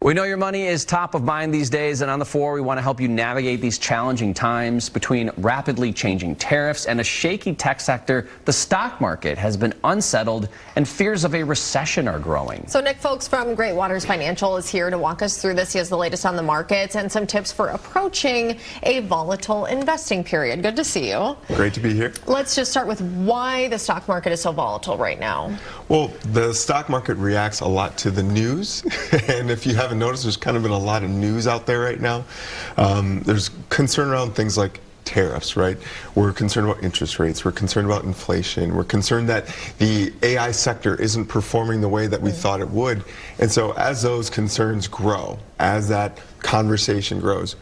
We know your money is top of mind these days, and on the floor, we want to help you navigate these challenging times. Between rapidly changing tariffs and a shaky tech sector, the stock market has been unsettled, and fears of a recession are growing. So Nick Foulks from Great Waters Financial is here to walk us through this. He has the latest on the markets and some tips for approaching a volatile investing period. Good to see you. Great to be here. Let's just start with why the stock market is so volatile right now. Well, the stock market reacts a lot to the news, and if you haven't noticed, there's kind of been a lot of news out there right now. There's concern around things like tariffs, right? We're concerned about interest rates. We're concerned about inflation. We're concerned that the AI sector isn't performing the way that we thought it would. And so as those concerns grow, as that conversation grows,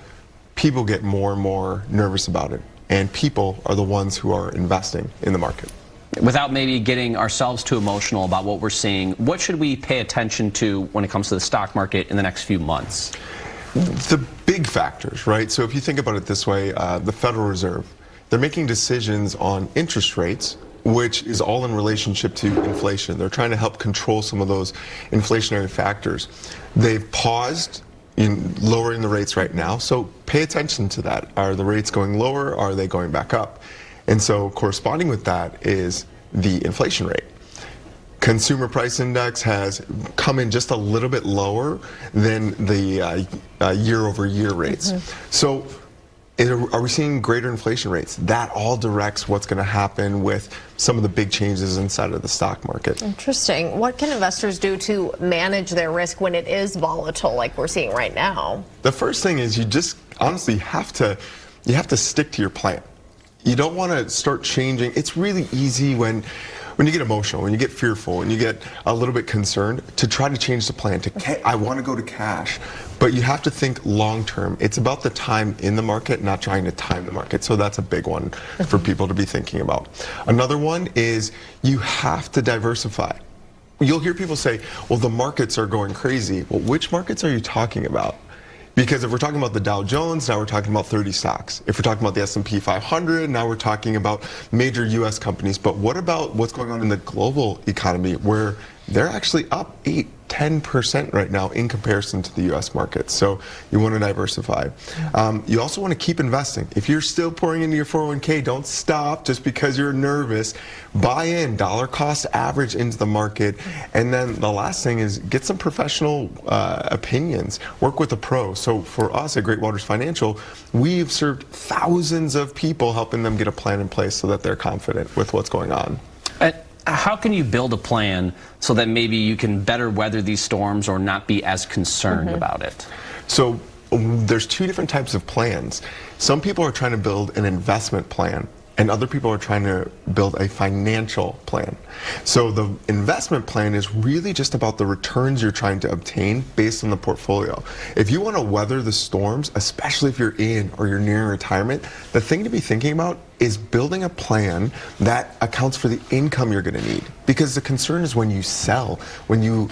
people get more and more nervous about it. And people are the ones who are investing in the market. Without maybe getting ourselves too emotional about what we're seeing, what should we pay attention to when it comes to the stock market in the next few months? The big factors, right? So if you think about it this way, the Federal Reserve, they're making decisions on interest rates, which is all in relationship to inflation. They're trying to help control some of those inflationary factors. They've paused in lowering the rates right now, so pay attention to that. Are the rates going lower? Are they going back up? And so corresponding with that is the inflation rate. Consumer price index has come in just a little bit lower than the year-over-year rates. So are we seeing greater inflation rates? That all directs what's going to happen with some of the big changes inside of the stock market. Interesting. What can investors do to manage their risk when it is volatile like we're seeing right now? The first thing is you just honestly have to stick to your plan. You don't want to start changing. It's really easy when you get emotional, when you get fearful, and you get a little bit concerned to try to change the plan. I want to go to cash. But you have to think long term. It's about the time in the market, not trying to time the market. So that's a big one for people to be thinking about. Another one is you have to diversify. You'll hear people say, well, the markets are going crazy. Well, which markets are you talking about? Because if we're talking about the Dow Jones, now we're talking about 30 stocks. If we're talking about the S&P 500, now we're talking about major U.S. companies. But what about what's going on in the global economy, where they're actually up 8–10% right now in comparison to the U.S. market? So you want to diversify. You also want to keep investing. If you're still pouring into your 401k, don't stop just because you're nervous. Buy in, dollar cost average into the market. And then the last thing is get some professional opinions. Work with a pro. So for us at Great Waters Financial, we've served thousands of people, helping them get a plan in place so that they're confident with what's going on. How can you build a plan so that maybe you can better weather these storms or not be as concerned about it? So there's two different types of plans. Some people are trying to build an investment plan, and other people are trying to build a financial plan. So the investment plan is really just about the returns you're trying to obtain based on the portfolio. If you want to weather the storms, especially if you're in or you're nearing retirement, the thing to be thinking about is building a plan that accounts for the income you're going to need. Because the concern is when you sell, when you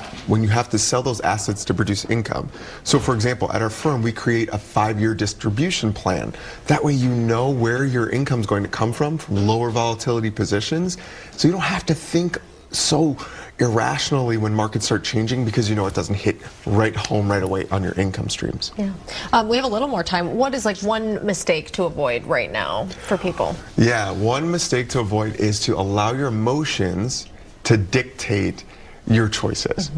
have to sell those assets to produce income. So for example, at our firm, we create a 5-year distribution plan. That way you know where your income is going to come from lower volatility positions. So you don't have to think so irrationally when markets start changing, because you know it doesn't hit right home right away on your income streams. Yeah. We have a little more time. What is like one mistake to avoid right now for people? Yeah, one mistake to avoid is to allow your emotions to dictate your choices.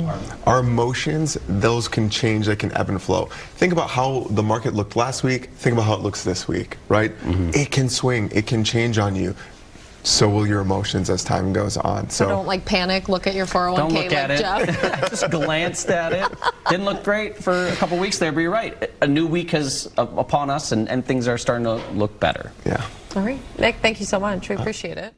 Our emotions, those can change, they can ebb and flow. Think about how the market looked last week, think about how it looks this week, right? It can swing, it can change on you. So will your emotions as time goes on. So don't like panic, look at your 401k. Don't look at Jeff. Just glanced at it. Didn't look great for a couple weeks there, but you're right. A new week is upon us, and things are starting to look better. Yeah. All right. Nick, thank you so much. We appreciate it.